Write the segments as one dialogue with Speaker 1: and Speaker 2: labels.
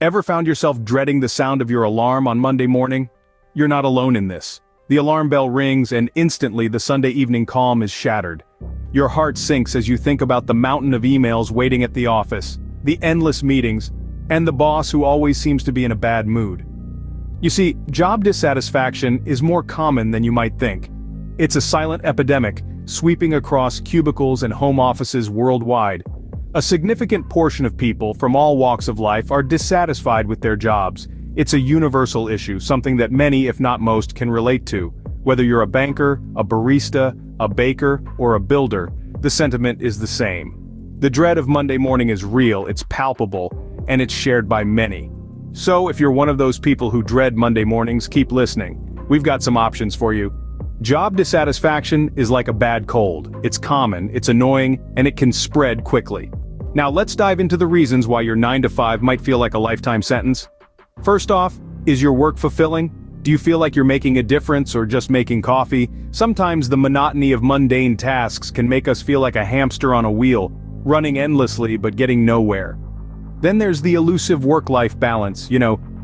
Speaker 1: Ever found yourself dreading the sound of your alarm on Monday morning? You're not alone in this. The alarm bell rings and instantly the Sunday evening calm is shattered. Your heart sinks as you think about the mountain of emails waiting at the office, the endless meetings, and the boss who always seems to be in a bad mood. You see, job dissatisfaction is more common than you might think. It's a silent epidemic, sweeping across cubicles and home offices worldwide. A significant portion of people from all walks of life are dissatisfied with their jobs. It's a universal issue, something that many, if not most, can relate to. Whether you're a banker, a barista, a baker, or a builder, the sentiment is the same. The dread of Monday morning is real, it's palpable, and it's shared by many. So if you're one of those people who dread Monday mornings, keep listening. We've got some options for you. Job dissatisfaction is like a bad cold. It's common, it's annoying, and it can spread quickly. Now let's dive into the reasons why your 9 to 5 might feel like a lifetime sentence. First off, is your work fulfilling? Do you feel like you're making a difference or just making coffee? Sometimes the monotony of mundane tasks can make us feel like a hamster on a wheel, running endlessly but getting nowhere. Then there's the elusive work-life balance,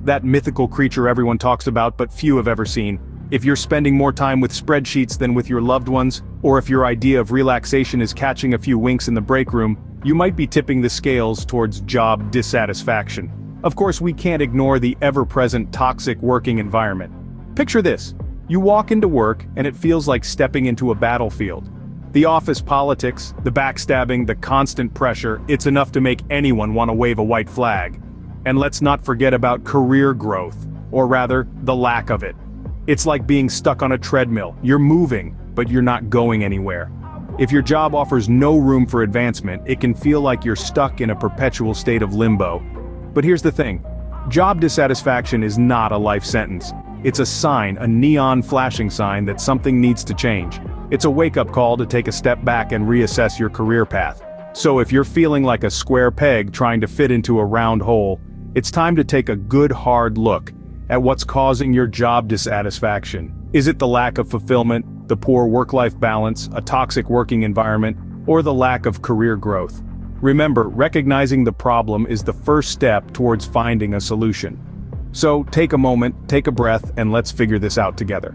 Speaker 1: that mythical creature everyone talks about but few have ever seen. If you're spending more time with spreadsheets than with your loved ones, or if your idea of relaxation is catching a few winks in the break room, you might be tipping the scales towards job dissatisfaction. Of course, we can't ignore the ever-present toxic working environment. Picture this. You walk into work and it feels like stepping into a battlefield. The office politics, the backstabbing, the constant pressure, it's enough to make anyone want to wave a white flag. And let's not forget about career growth, or rather, the lack of it. It's like being stuck on a treadmill. You're moving, but you're not going anywhere. If your job offers no room for advancement, it can feel like you're stuck in a perpetual state of limbo. But here's the thing. Job dissatisfaction is not a life sentence. It's a sign, a neon flashing sign that something needs to change. It's a wake-up call to take a step back and reassess your career path. So if you're feeling like a square peg trying to fit into a round hole, it's time to take a good hard look at what's causing your job dissatisfaction. Is it the lack of fulfillment, the poor work-life balance, a toxic working environment, or the lack of career growth? Remember, recognizing the problem is the first step towards finding a solution. So take a moment, take a breath, and let's figure this out together.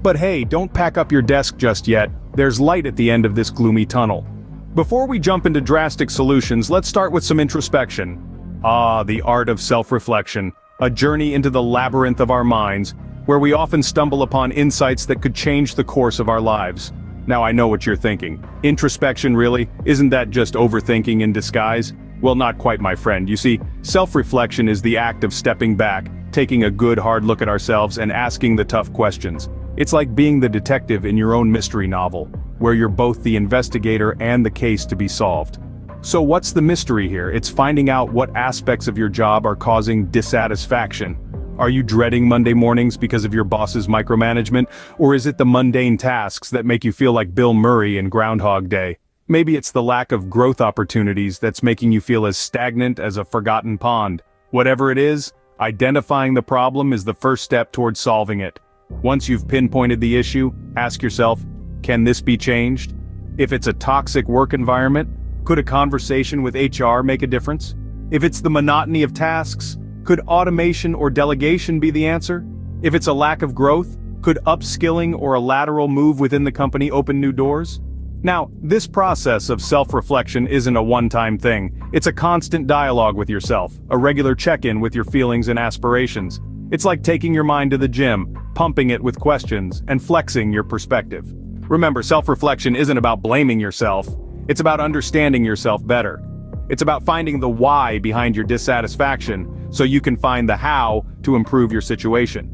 Speaker 1: But hey, don't pack up your desk just yet. There's light at the end of this gloomy tunnel. Before we jump into drastic solutions, let's start with some introspection. The art of self-reflection, a journey into the labyrinth of our minds, where we often stumble upon insights that could change the course of our lives. Now I know what you're thinking. Introspection really? Isn't that just overthinking in disguise? Well, not quite, my friend. You see, self-reflection is the act of stepping back, taking a good hard look at ourselves and asking the tough questions. It's like being the detective in your own mystery novel, where you're both the investigator and the case to be solved. So what's the mystery here? It's finding out what aspects of your job are causing dissatisfaction. Are you dreading Monday mornings because of your boss's micromanagement, or is it the mundane tasks that make you feel like Bill Murray in Groundhog Day? Maybe it's the lack of growth opportunities that's making you feel as stagnant as a forgotten pond. Whatever it is, identifying the problem is the first step towards solving it. Once you've pinpointed the issue, ask yourself, can this be changed? If it's a toxic work environment, could a conversation with HR make a difference? If it's the monotony of tasks, could automation or delegation be the answer? If it's a lack of growth, could upskilling or a lateral move within the company open new doors? Now, this process of self-reflection isn't a one-time thing. It's a constant dialogue with yourself, a regular check-in with your feelings and aspirations. It's like taking your mind to the gym, pumping it with questions, and flexing your perspective. Remember, self-reflection isn't about blaming yourself. It's about understanding yourself better. It's about finding the why behind your dissatisfaction, so you can find the how to improve your situation.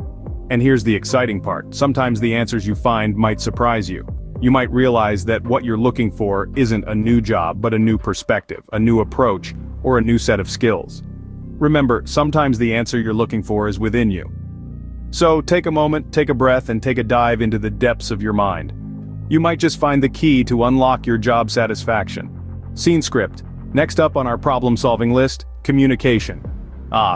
Speaker 1: And here's the exciting part. Sometimes the answers you find might surprise you. You might realize that what you're looking for isn't a new job, but a new perspective, a new approach, or a new set of skills. Remember, sometimes the answer you're looking for is within you. So take a moment, take a breath, and take a dive into the depths of your mind. You might just find the key to unlock your job satisfaction. Scene script. Next up on our problem-solving list, communication.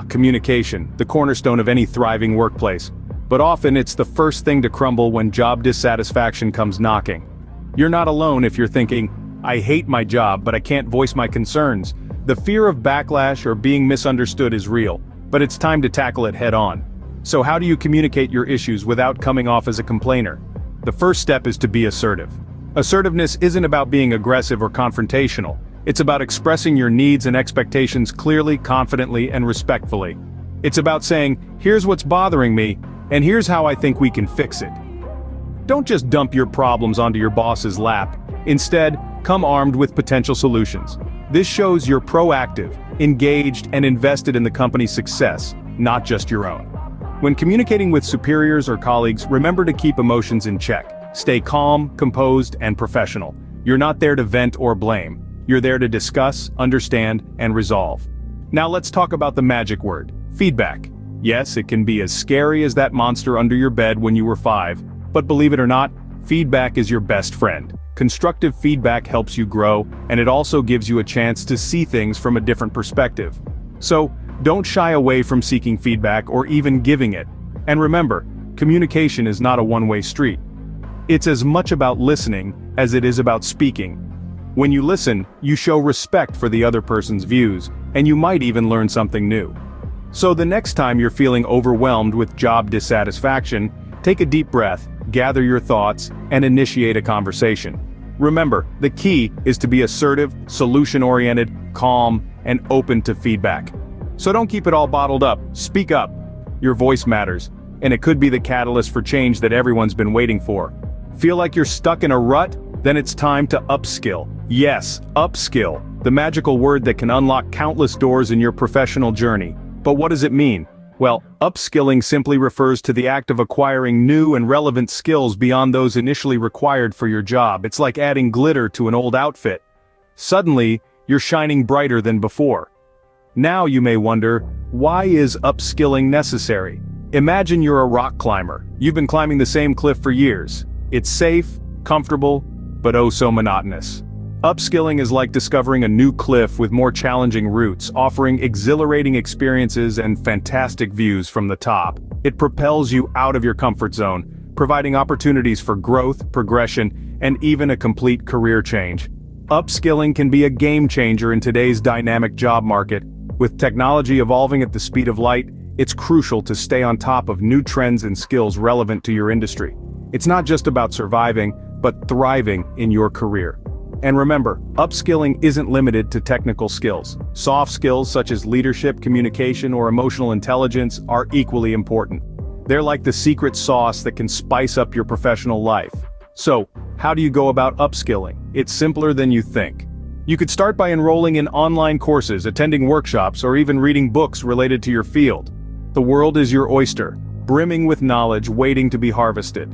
Speaker 1: Communication, the cornerstone of any thriving workplace. But often it's the first thing to crumble when job dissatisfaction comes knocking. You're not alone if you're thinking, I hate my job but I can't voice my concerns. The fear of backlash or being misunderstood is real. but it's time to tackle it head-on. So how do you communicate your issues without coming off as a complainer? The first step is to be assertive. Assertiveness isn't about being aggressive or confrontational. It's about expressing your needs and expectations clearly, confidently, and respectfully. It's about saying, here's what's bothering me, and here's how I think we can fix it. Don't just dump your problems onto your boss's lap. Instead, come armed with potential solutions. This shows you're proactive, engaged, and invested in the company's success, not just your own. When communicating with superiors or colleagues, remember to keep emotions in check. Stay calm, composed, and professional. You're not there to vent or blame. You're there to discuss, understand, and resolve. Now let's talk about the magic word, feedback. Yes, it can be as scary as that monster under your bed when you were 5, but believe it or not, feedback is your best friend. Constructive feedback helps you grow, and it also gives you a chance to see things from a different perspective. So, don't shy away from seeking feedback or even giving it. And remember, communication is not a one-way street. It's as much about listening as it is about speaking. When you listen, you show respect for the other person's views, and you might even learn something new. So the next time you're feeling overwhelmed with job dissatisfaction, take a deep breath, gather your thoughts, and initiate a conversation. Remember, the key is to be assertive, solution-oriented, calm, and open to feedback. So don't keep it all bottled up, speak up. Your voice matters, and it could be the catalyst for change that everyone's been waiting for. Feel like you're stuck in a rut? Then it's time to upskill. Yes, upskill, the magical word that can unlock countless doors in your professional journey. But what does it mean? Well, upskilling simply refers to the act of acquiring new and relevant skills beyond those initially required for your job. It's like adding glitter to an old outfit. Suddenly, you're shining brighter than before. Now you may wonder, why is upskilling necessary? Imagine you're a rock climber. You've been climbing the same cliff for years. It's safe, comfortable, but oh so monotonous. Upskilling is like discovering a new cliff with more challenging routes, offering exhilarating experiences and fantastic views from the top. It propels you out of your comfort zone, providing opportunities for growth, progression, and even a complete career change. Upskilling can be a game changer in today's dynamic job market. With technology evolving at the speed of light, it's crucial to stay on top of new trends and skills relevant to your industry. It's not just about surviving, but thriving in your career. And remember, upskilling isn't limited to technical skills. Soft skills such as leadership, communication, or emotional intelligence are equally important. They're like the secret sauce that can spice up your professional life. So, how do you go about upskilling? It's simpler than you think. You could start by enrolling in online courses, attending workshops, or even reading books related to your field. The world is your oyster, brimming with knowledge waiting to be harvested.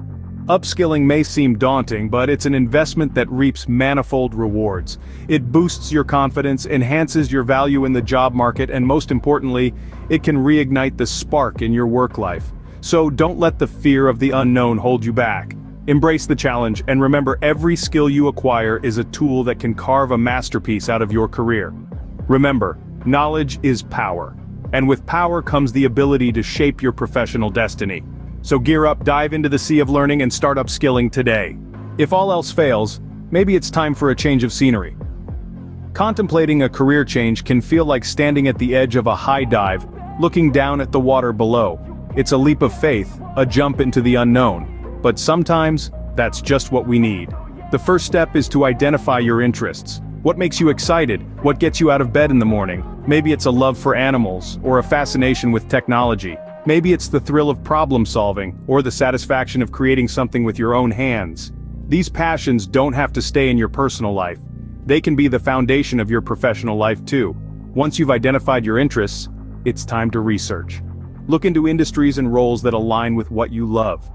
Speaker 1: Upskilling may seem daunting, but it's an investment that reaps manifold rewards. It boosts your confidence, enhances your value in the job market, and most importantly, it can reignite the spark in your work life. So don't let the fear of the unknown hold you back. Embrace the challenge, and remember, every skill you acquire is a tool that can carve a masterpiece out of your career. Remember, knowledge is power. And with power comes the ability to shape your professional destiny. So gear up, dive into the sea of learning, and start upskilling today. If all else fails, maybe it's time for a change of scenery. Contemplating a career change can feel like standing at the edge of a high dive, looking down at the water below. It's a leap of faith, a jump into the unknown. But sometimes, that's just what we need. The first step is to identify your interests. What makes you excited? What gets you out of bed in the morning? Maybe it's a love for animals, or a fascination with technology. Maybe it's the thrill of problem solving, or the satisfaction of creating something with your own hands. These passions don't have to stay in your personal life. They can be the foundation of your professional life too. Once you've identified your interests, it's time to research. Look into industries and roles that align with what you love.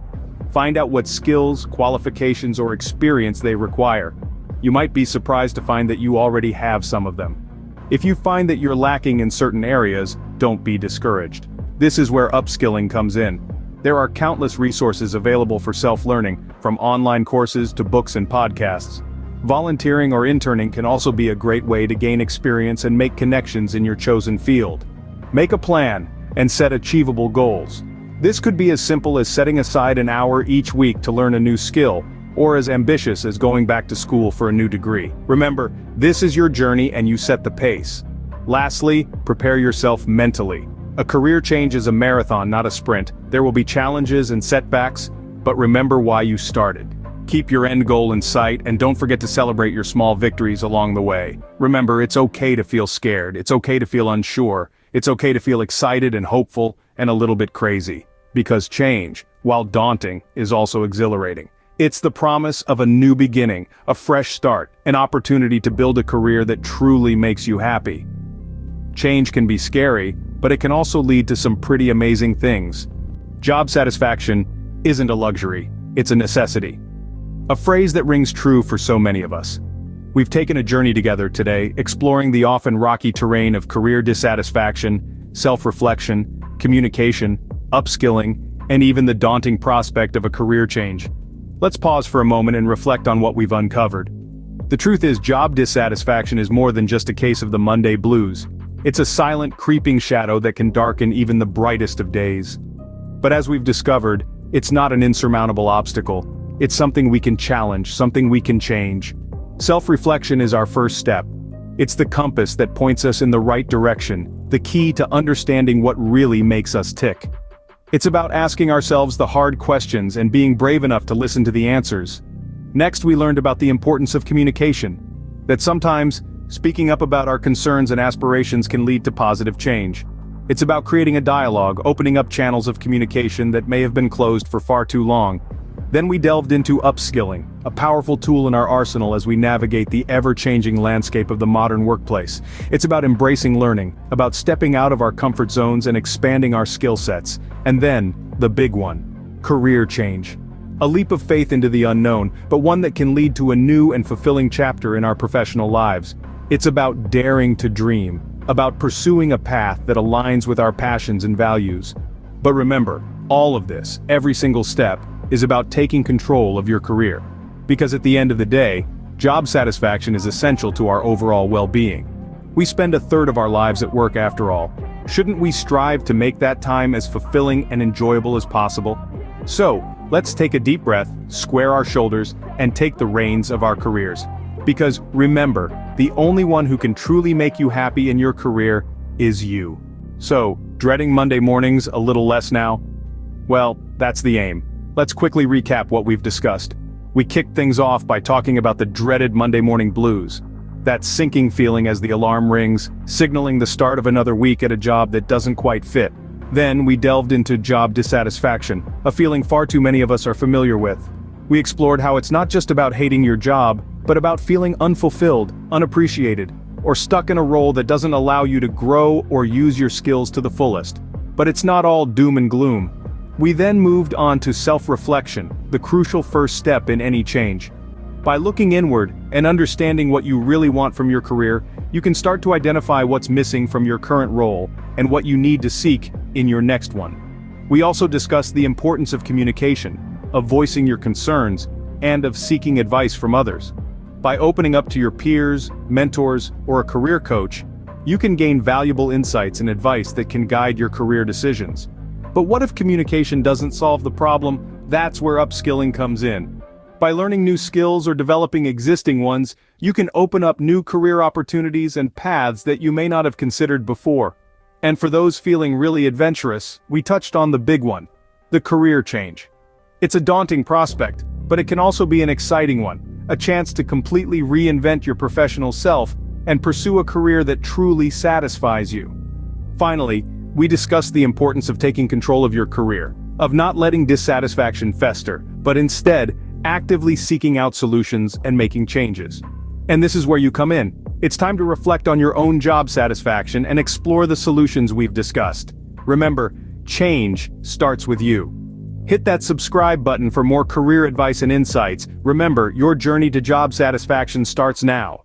Speaker 1: Find out what skills, qualifications, or experience they require. You might be surprised to find that you already have some of them. If you find that you're lacking in certain areas, don't be discouraged. This is where upskilling comes in. There are countless resources available for self-learning, from online courses to books and podcasts. Volunteering or interning can also be a great way to gain experience and make connections in your chosen field. Make a plan and set achievable goals. This could be as simple as setting aside an hour each week to learn a new skill, or as ambitious as going back to school for a new degree. Remember, this is your journey and you set the pace. Lastly, prepare yourself mentally. A career change is a marathon, not a sprint. There will be challenges and setbacks, but remember why you started. Keep your end goal in sight and don't forget to celebrate your small victories along the way. Remember, it's okay to feel scared, it's okay to feel unsure, it's okay to feel excited and hopeful and a little bit crazy. Because change, while daunting, is also exhilarating. It's the promise of a new beginning, a fresh start, an opportunity to build a career that truly makes you happy. Change can be scary, but it can also lead to some pretty amazing things. Job satisfaction isn't a luxury, it's a necessity. A phrase that rings true for so many of us. We've taken a journey together today, exploring the often rocky terrain of career dissatisfaction, self-reflection, communication, upskilling, and even the daunting prospect of a career change. Let's pause for a moment and reflect on what we've uncovered. The truth is, job dissatisfaction is more than just a case of the Monday blues. It's a silent, creeping shadow that can darken even the brightest of days. But as we've discovered, it's not an insurmountable obstacle. It's something we can challenge, something we can change. Self-reflection is our first step. It's the compass that points us in the right direction, the key to understanding what really makes us tick. It's about asking ourselves the hard questions and being brave enough to listen to the answers. Next, we learned about the importance of communication. That sometimes, speaking up about our concerns and aspirations can lead to positive change. It's about creating a dialogue, opening up channels of communication that may have been closed for far too long. Then we delved into upskilling, a powerful tool in our arsenal as we navigate the ever-changing landscape of the modern workplace. It's about embracing learning, about stepping out of our comfort zones and expanding our skill sets. And then, the big one, career change. A leap of faith into the unknown, but one that can lead to a new and fulfilling chapter in our professional lives. It's about daring to dream, about pursuing a path that aligns with our passions and values. But remember, all of this, every single step, is about taking control of your career. Because at the end of the day, job satisfaction is essential to our overall well-being. We spend a third of our lives at work after all. Shouldn't we strive to make that time as fulfilling and enjoyable as possible? So, let's take a deep breath, square our shoulders, and take the reins of our careers. Because remember, the only one who can truly make you happy in your career is you. So, dreading Monday mornings a little less now? Well, that's the aim. Let's quickly recap what we've discussed. We kicked things off by talking about the dreaded Monday morning blues. That sinking feeling as the alarm rings, signaling the start of another week at a job that doesn't quite fit. Then we delved into job dissatisfaction, a feeling far too many of us are familiar with. We explored how it's not just about hating your job, but about feeling unfulfilled, unappreciated, or stuck in a role that doesn't allow you to grow or use your skills to the fullest. But it's not all doom and gloom. We then moved on to self-reflection, the crucial first step in any change. By looking inward and understanding what you really want from your career, you can start to identify what's missing from your current role and what you need to seek in your next one. We also discussed the importance of communication, of voicing your concerns, and of seeking advice from others. By opening up to your peers, mentors, or a career coach, you can gain valuable insights and advice that can guide your career decisions. But what if communication doesn't solve the problem? That's where upskilling comes in. By learning new skills or developing existing ones, you can open up new career opportunities and paths that you may not have considered before. And for those feeling really adventurous, we touched on the big one, the career change. It's a daunting prospect, but it can also be an exciting one, a chance to completely reinvent your professional self and pursue a career that truly satisfies you. Finally, we discussed the importance of taking control of your career, of not letting dissatisfaction fester, but instead, actively seeking out solutions and making changes. And this is where you come in. It's time to reflect on your own job satisfaction and explore the solutions we've discussed. Remember, change starts with you. Hit that subscribe button for more career advice and insights. Remember, your journey to job satisfaction starts now.